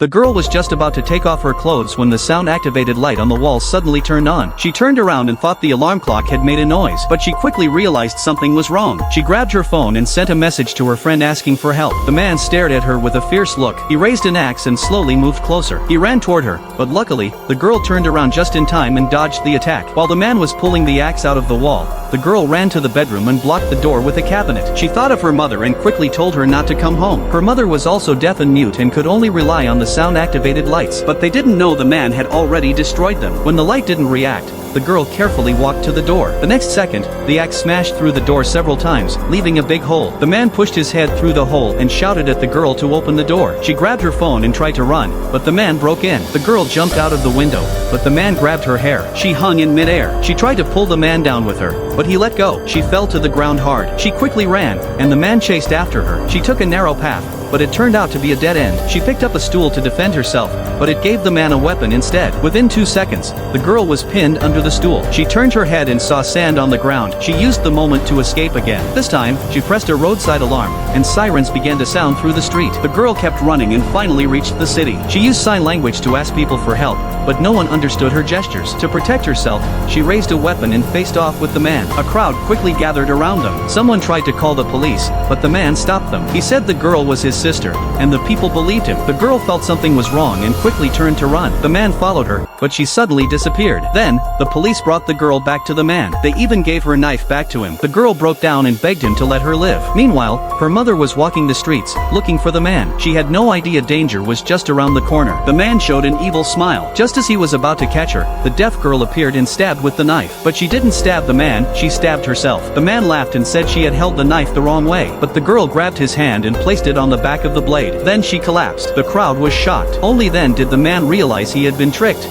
The girl was just about to take off her clothes when the sound-activated light on the wall suddenly turned on. She turned around and thought the alarm clock had made a noise, but she quickly realized something was wrong. She grabbed her phone and sent a message to her friend asking for help. The man stared at her with a fierce look. He raised an axe and slowly moved closer. He ran toward her, but luckily, the girl turned around just in time and dodged the attack. While the man was pulling the axe out of the wall, the girl ran to the bedroom and blocked the door with a cabinet. She thought of her mother and quickly told her not to come home. Her mother was also deaf and mute and could only rely on the sound-activated lights, but they didn't know the man had already destroyed them. When the light didn't react, the girl carefully walked to the door. The next second, the axe smashed through the door several times, leaving a big hole. The man pushed his head through the hole and shouted at the girl to open the door. She grabbed her phone and tried to run, but the man broke in. The girl jumped out of the window, but the man grabbed her hair. She hung in midair. She tried to pull the man down with her, but he let go. She fell to the ground hard. She quickly ran, and the man chased after her. She took a narrow path, but it turned out to be a dead end. She picked up a stool to defend herself, but it gave the man a weapon instead. Within 2 seconds, the girl was pinned under the stool. She turned her head and saw sand on the ground. She used the moment to escape again. This time, she pressed a roadside alarm, and sirens began to sound through the street. The girl kept running and finally reached the city. She used sign language to ask people for help, but no one understood her gestures. To protect herself, she raised a weapon and faced off with the man. A crowd quickly gathered around them. Someone tried to call the police, but the man stopped them. He said the girl was his sister, and the people believed him. The girl felt something was wrong and quickly turned to run. The man followed her, but she suddenly disappeared. Then, the police brought the girl back to the man. They even gave her knife back to him. The girl broke down and begged him to let her live. Meanwhile, her mother was walking the streets, looking for the man. She had no idea danger was just around the corner. The man showed an evil smile. Just as he was about to catch her, the deaf girl appeared and stabbed with the knife. But she didn't stab the man, she stabbed herself. The man laughed and said she had held the knife the wrong way, but the girl grabbed his hand and placed it on the back of the blade. Then she collapsed. The crowd was shocked. Only then did the man realize he had been tricked.